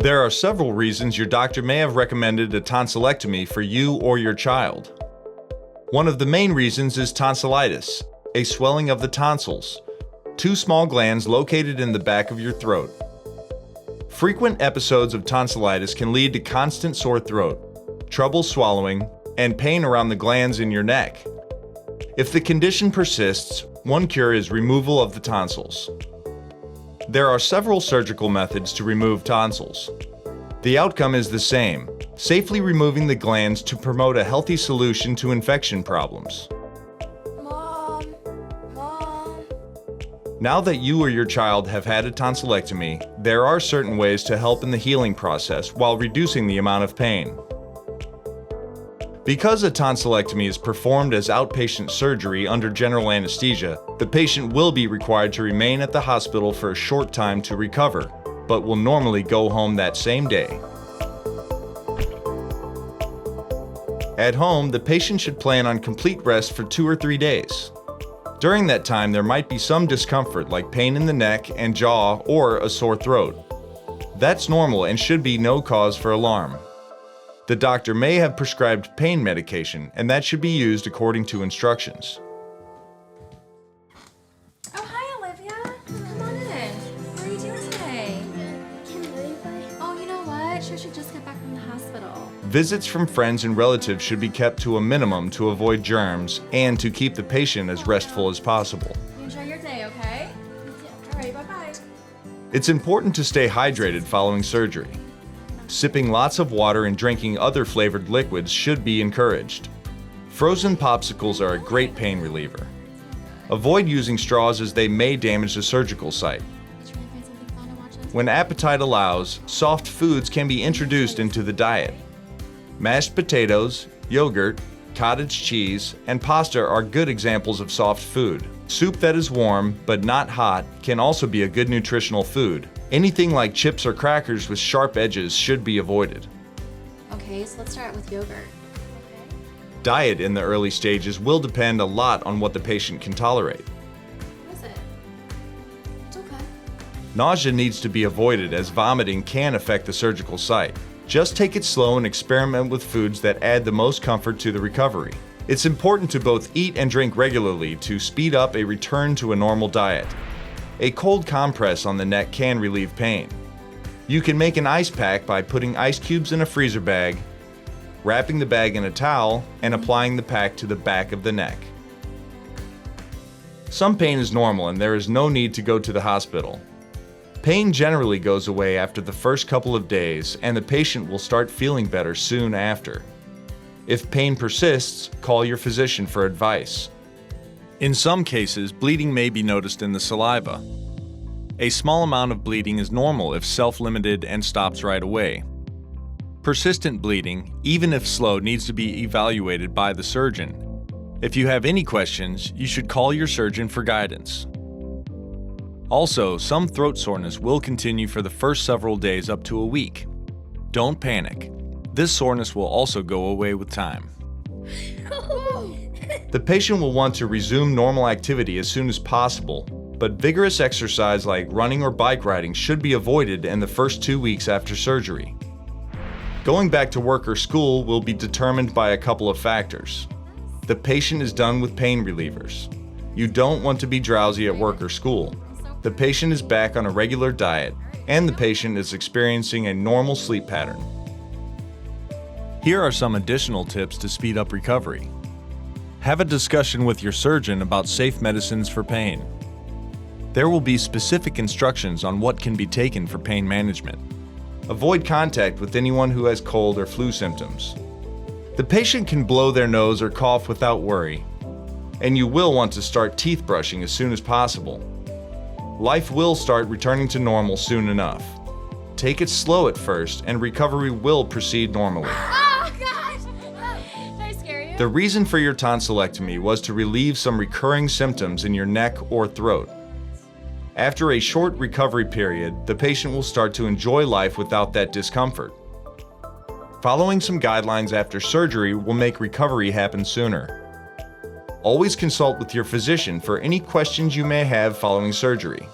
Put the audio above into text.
There are several reasons your doctor may have recommended a tonsillectomy for you or your child. One of the main reasons is tonsillitis, a swelling of the tonsils, two small glands located in the back of your throat. Frequent episodes of tonsillitis can lead to constant sore throat, trouble swallowing, and pain around the glands in your neck. If the condition persists, one cure is removal of the tonsils. There are several surgical methods to remove tonsils. The outcome is the same, safely removing the glands to promote a healthy solution to infection problems. Mom. Now that you or your child have had a tonsillectomy, there are certain ways to help in the healing process while reducing the amount of pain. Because a tonsillectomy is performed as outpatient surgery under general anesthesia, the patient will be required to remain at the hospital for a short time to recover, but will normally go home that same day. At home, the patient should plan on complete rest for 2 or 3 days. During that time, there might be some discomfort like pain in the neck and jaw or a sore throat. That's normal and should be no cause for alarm. The doctor may have prescribed pain medication, and that should be used according to instructions. Oh, hi, Olivia. Come on in. What are you doing today? Oh, you know what? She should just get back from the hospital. Visits from friends and relatives should be kept to a minimum to avoid germs and to keep the patient as restful as possible. You enjoy your day, okay? All right, bye-bye. It's important to stay hydrated following surgery. Sipping lots of water and drinking other flavored liquids should be encouraged. Frozen popsicles are a great pain reliever. Avoid using straws as they may damage the surgical site. When appetite allows, soft foods can be introduced into the diet. Mashed potatoes, yogurt, cottage cheese, and pasta are good examples of soft food. Soup that is warm but not hot can also be a good nutritional food. Anything like chips or crackers with sharp edges should be avoided. Okay, so let's start with yogurt. Diet in the early stages will depend a lot on what the patient can tolerate. What is it? It's okay. Nausea needs to be avoided as vomiting can affect the surgical site. Just take it slow and experiment with foods that add the most comfort to the recovery. It's important to both eat and drink regularly to speed up a return to a normal diet. A cold compress on the neck can relieve pain. You can make an ice pack by putting ice cubes in a freezer bag, wrapping the bag in a towel, and applying the pack to the back of the neck. Some pain is normal and there is no need to go to the hospital. Pain generally goes away after the first couple of days, and the patient will start feeling better soon after. If pain persists, call your physician for advice. In some cases, bleeding may be noticed in the saliva. A small amount of bleeding is normal if self-limited and stops right away. Persistent bleeding, even if slow, needs to be evaluated by the surgeon. If you have any questions, you should call your surgeon for guidance. Also, some throat soreness will continue for the first several days up to a week. Don't panic. This soreness will also go away with time. The patient will want to resume normal activity as soon as possible, but vigorous exercise like running or bike riding should be avoided in the first 2 weeks after surgery. Going back to work or school will be determined by a couple of factors. The patient is done with pain relievers. You don't want to be drowsy at work or school. The patient is back on a regular diet, and the patient is experiencing a normal sleep pattern. Here are some additional tips to speed up recovery. Have a discussion with your surgeon about safe medicines for pain. There will be specific instructions on what can be taken for pain management. Avoid contact with anyone who has cold or flu symptoms. The patient can blow their nose or cough without worry, and you will want to start teeth brushing as soon as possible. Life will start returning to normal soon enough. Take it slow at first, and recovery will proceed normally. Oh, gosh! Did I scare you? The reason for your tonsillectomy was to relieve some recurring symptoms in your neck or throat. After a short recovery period, the patient will start to enjoy life without that discomfort. Following some guidelines after surgery will make recovery happen sooner. Always consult with your physician for any questions you may have following surgery.